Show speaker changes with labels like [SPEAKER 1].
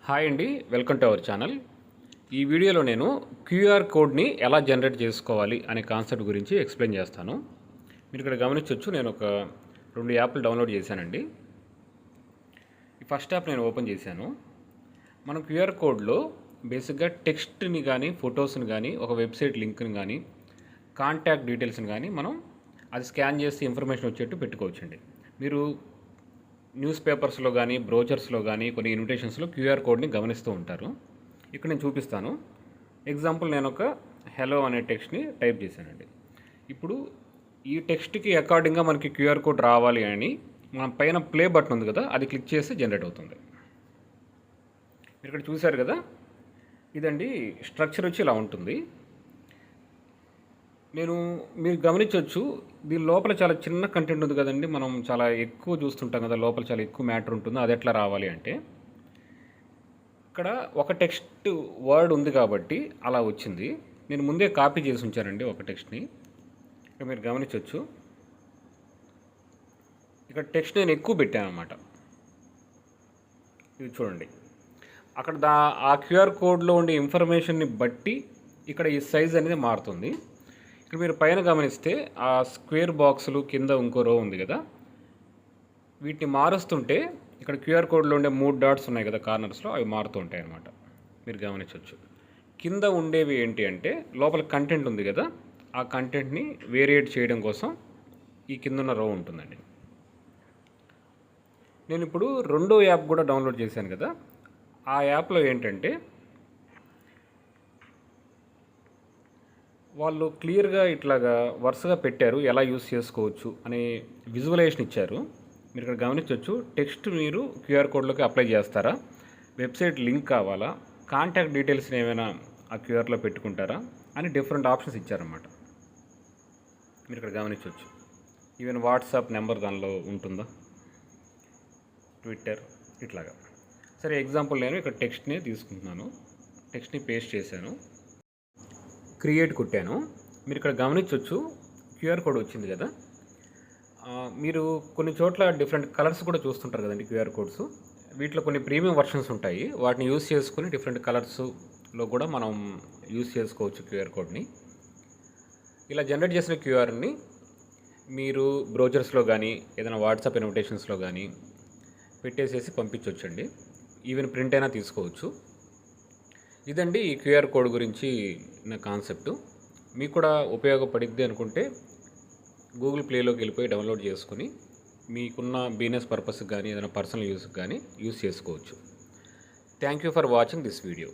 [SPEAKER 1] Hi అండి, welcome to our channel. ఈ వీడియోలో నేను క్యూఆర్ కోడ్ని ఎలా జనరేట్ చేసుకోవాలి అనే కాన్సెప్ట్ గురించి ఎక్స్ప్లెయిన్ చేస్తాను. మీరు ఇక్కడ గమనించవచ్చు, నేను ఒక 2 యాప్లు డౌన్లోడ్ చేశానండి. ఈ ఫస్ట్ యాప్ నేను ఓపెన్ చేశాను. మనం క్యూఆర్ కోడ్లో బేసిక్గా టెక్స్ట్ని కానీ, ఫొటోస్ని కానీ, ఒక వెబ్సైట్ లింక్ని కానీ, కాంటాక్ట్ డీటెయిల్స్ని కానీ మనం అది స్కాన్ చేసి ఇన్ఫర్మేషన్ వచ్చేట్టు పెట్టుకోవచ్చండి. మీరు న్యూస్ పేపర్స్లో కానీ, బ్రోచర్స్లో కానీ, కొన్ని ఇన్విటేషన్స్లో క్యూఆర్ కోడ్ని గమనిస్తూ ఉంటారు. ఇక్కడ నేను చూపిస్తాను. ఎగ్జాంపుల్, నేను ఒక హెలో అనే టెక్స్ట్ని టైప్ చేశానండి. ఇప్పుడు ఈ టెక్స్ట్కి అకార్డింగ్గా మనకి క్యూఆర్ కోడ్ రావాలి అని మనం పైన ప్లే బటన్ ఉంది కదా, అది క్లిక్ చేస్తే జనరేట్ అవుతుంది. మీరు ఇక్కడ చూశారు కదా, ఇదండి స్ట్రక్చర్ వచ్చి ఇలా ఉంటుంది. మీరు గమనించవచ్చు, దీని లోపల చాలా చిన్న కంటెంట్ ఉంది కదండి. మనం చాలా ఎక్కువ చూస్తుంటాం కదా, లోపల చాలా ఎక్కువ మ్యాటర్ ఉంటుందో అది ఎట్లా రావాలి అంటే, ఇక్కడ ఒక టెక్స్ట్ వర్డ్ ఉంది కాబట్టి అలా వచ్చింది. నేను ముందే కాపీ చేసి ఉంచానండి ఒక టెక్స్ట్ని. ఇక్కడ మీరు గమనించవచ్చు, ఇక్కడ టెక్స్ట్ నేను ఎక్కువ పెట్టాను అన్నమాట. ఇది చూడండి, అక్కడ ఆ క్యూఆర్ కోడ్లో ఉండే ఇన్ఫర్మేషన్ని బట్టి ఇక్కడ ఈ సైజ్ అనేది మారుతుంది. ఇక్కడ మీరు పైన గమనిస్తే ఆ స్క్వేర్ బాక్సులు కింద ఇంకో రో ఉంది కదా, వీటిని మారుస్తుంటే ఇక్కడ క్యూఆర్ కోడ్లో ఉండే 3 డాట్స్ ఉన్నాయి కదా కార్నర్స్లో, అవి మారుతూ ఉంటాయి అన్నమాట. మీరు గమనించవచ్చు. కింద ఉండేవి ఏంటి అంటే, లోపల కంటెంట్ ఉంది కదా, ఆ కంటెంట్ని వేరియేట్ చేయడం కోసం ఈ కింద ఉన్న రో ఉంటుందండి. నేను ఇప్పుడు 2వ యాప్ కూడా డౌన్లోడ్ చేశాను కదా, ఆ యాప్లో ఏంటంటే వాళ్ళు క్లియర్గా ఇట్లాగా వరుసగా పెట్టారు, ఎలా యూస్ చేసుకోవచ్చు అనే విజువలైజేషన్ ఇచ్చారు. మీరు ఇక్కడ గమనించవచ్చు. టెక్స్ట్ మీరు క్యూఆర్ కోడ్లోకి అప్లై చేస్తారా, వెబ్సైట్ లింక్ కావాలా, కాంటాక్ట్ డీటెయిల్స్ని ఏమైనా ఆ క్యూఆర్లో పెట్టుకుంటారా అని డిఫరెంట్ ఆప్షన్స్ ఇచ్చారన్నమాట. మీరు ఇక్కడ గమనించవచ్చు. ఈవెన్ వాట్సాప్ నెంబర్ దానిలో ఉంటుందా, ట్విట్టర్, ఇట్లాగా. సరే, ఎగ్జాంపుల్ నేను ఇక్కడ టెక్స్ట్ని తీసుకుంటున్నాను. టెక్స్ట్ని పేస్ట్ చేశాను, క్రియేట్ కొట్టాను. మీరు ఇక్కడ గమనించవచ్చు, క్యూఆర్ కోడ్ వచ్చింది కదా. మీరు కొన్ని చోట్ల డిఫరెంట్ కలర్స్ కూడా చూస్తుంటారు కదండి క్యూఆర్ కోడ్స్. వీటిలో కొన్ని ప్రీమియం వర్షన్స్ ఉంటాయి, వాటిని యూస్ చేసుకుని డిఫరెంట్ కలర్స్లో కూడా మనం యూస్ చేసుకోవచ్చు క్యూఆర్ కోడ్ని. ఇలా జనరేట్ చేసిన క్యూఆర్ని మీరు బ్రౌజర్స్లో కానీ, ఏదైనా వాట్సాప్ ఇన్విటేషన్స్లో కానీ పెట్టేసేసి పంపించవచ్చండి. ఈవెన్ ప్రింట్ అయినా తీసుకోవచ్చు. ఇదండి ఈ క్యూఆర్ కోడ్ గురించి నా కాన్సెప్టు. మీకు కూడా ఉపయోగపడిద్ది అనుకుంటే గూగుల్ ప్లేలోకి వెళ్ళిపోయి డౌన్లోడ్ చేసుకుని మీకున్న బిజినెస్ పర్పస్కి కానీ, ఏదైనా పర్సనల్ యూస్కి కానీ యూస్ చేసుకోవచ్చు. Thank you for watching this video.